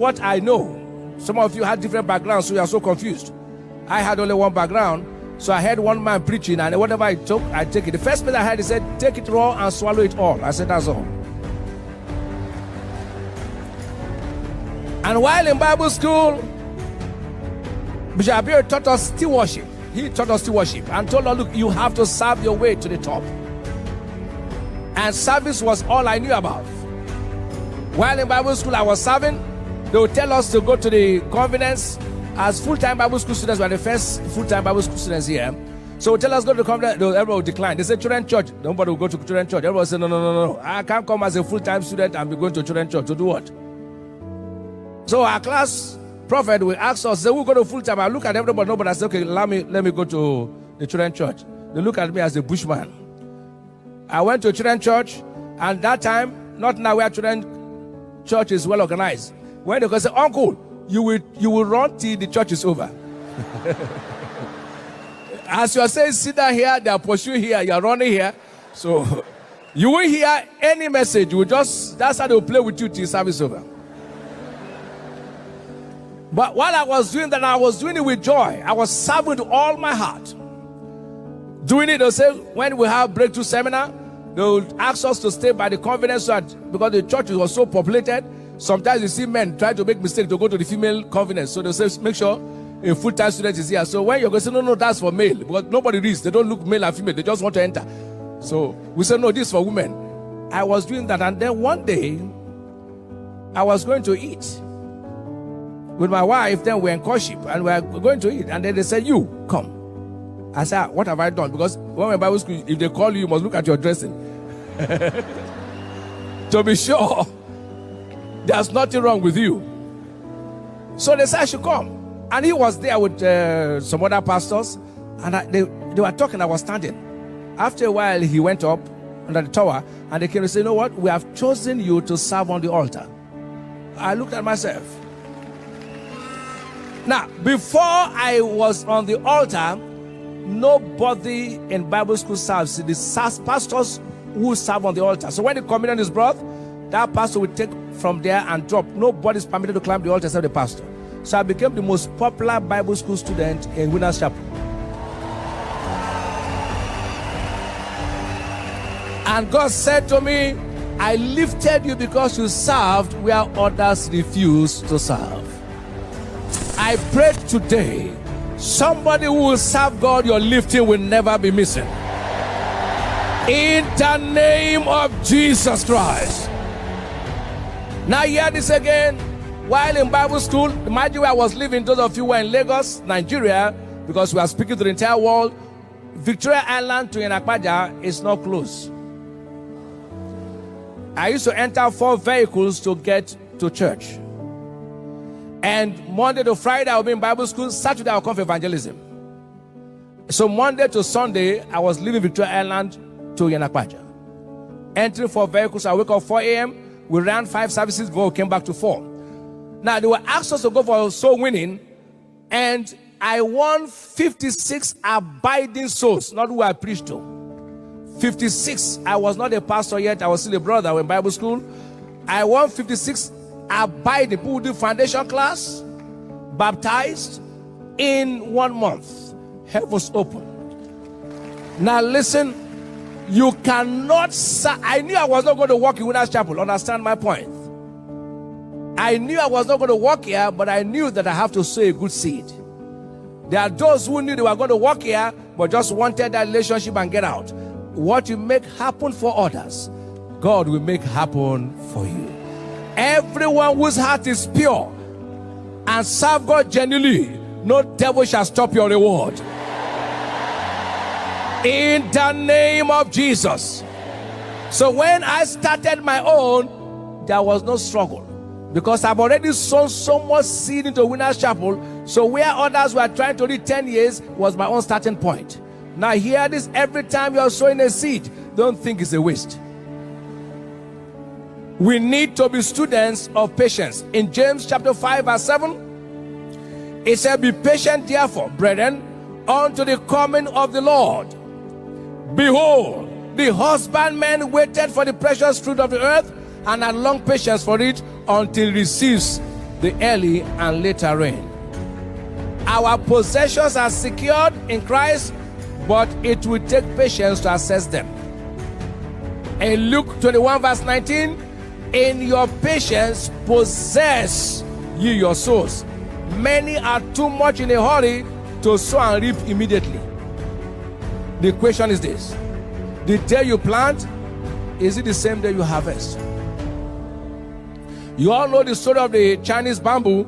what I know. Some of you had different backgrounds, so you are so confused. I had only one background, so I heard one man preaching, and whatever I took, I take it. The first place I heard, he said, take it raw and swallow it all. I said, that's all. And while in Bible school, Bishop Ibiyeomie taught us still worship. He taught us to worship and told us, look, you have to serve your way to the top. And service was all I knew about. While in Bible school, I was serving. They would tell us to go to the conference. As full-time Bible school students, we are the first full-time Bible school students here. So they tell us go to the conference. Everybody would decline. They say children's church. Nobody will go to children's church. Everybody say no. I can't come as a full-time student and be going to children's church. To do what? So our class prophet will ask us, say, we'll go to full-time. I look at everybody, nobody. I say, okay, let me go to the children's church. They look at me as a bushman. I went to a children's church, and that time, not now where children's church is well organized. When they go say, uncle, you will run till the church is over. As you are saying, sit down here, they are pursuing here, you are running here. So you will hear any message. You will just, that's how they will play with you till service over. But while I was doing that, I was doing it with joy. I was serving with all my heart. Doing it, they'll say, when we have breakthrough seminar, they'll ask us to stay by the conference, because the church was so populated. Sometimes you see men try to make mistakes to go to the female conference. So they'll say, make sure a full-time student is here. So when you're going to say, no, that's for male. Because nobody reads. They don't look male and female. They just want to enter. So we said, no, this is for women. I was doing that. And then one day, I was going to eat with my wife. Then we're in courtship. And we're going to eat. And then they said, you, come. I said, what have I done? Because when we're in Bible school, if they call you, you must look at your dressing. To be sure there's nothing wrong with you. So they said I should come. And he was there with some other pastors. And they were talking, I was standing. After a while, he went up under the tower. And they came and said, you know what? We have chosen you to serve on the altar. I looked at myself. Now, before I was on the altar, nobody in Bible school serves. The pastors who serve on the altar. So when the communion is brought, that pastor will take from there and drop. Nobody is permitted to climb the altar except the pastor. So I became the most popular Bible school student in Winners Chapel. And God said to me, I lifted you because you served where others refused to serve. I prayed today, somebody who will serve God, your lifting will never be missing. In the name of Jesus Christ. Now hear this again. While in Bible school, imagine where I was living. Those of you who were in Lagos, Nigeria, because we are speaking to the entire world, Victoria Island to Yenakpaja is not close. I used to enter 4 vehicles to get to church. And Monday to Friday, I will be in Bible school. Saturday, I will come for evangelism. So Monday to Sunday, I was leaving Victoria Island to Yenakpaja. Entering 4 vehicles, I wake up 4 a.m. We ran 5 services before we came back to 4. Now, they were asked us to go for soul winning, and I won 56 abiding souls, not who I preached to. 56. I was not a pastor yet. I was still a brother in Bible school. I won 56 abiding people who do foundation class, baptized in 1 month. Heavens open. Now, listen. You cannot. I knew I was not going to work in Winners Chapel. Understand my point? I knew I was not going to work here, but I knew that I have to sow a good seed. There are those who knew they were going to work here, but just wanted that relationship and get out. What you make happen for others, God will make happen for you. Everyone whose heart is pure and serve God genuinely, no devil shall stop your reward. In the name of Jesus. So when I started my own, there was no struggle. Because I've already sown so much seed into Winners Chapel. So where others were trying to read 10 years was my own starting point. Now hear this, every time you're sowing a seed, don't think it's a waste. We need to be students of patience. In James chapter 5 verse 7, it said, be patient therefore, brethren, unto the coming of the Lord. Behold, the husbandman waited for the precious fruit of the earth, and had long patience for it until it receives the early and later rain. Our possessions are secured in Christ, but it will take patience to access them. In Luke 21 verse 19, in your patience possess ye your souls. Many are too much in a hurry to sow and reap immediately. The question is this: the day you plant, is it the same day you harvest? You all know the story of the Chinese bamboo.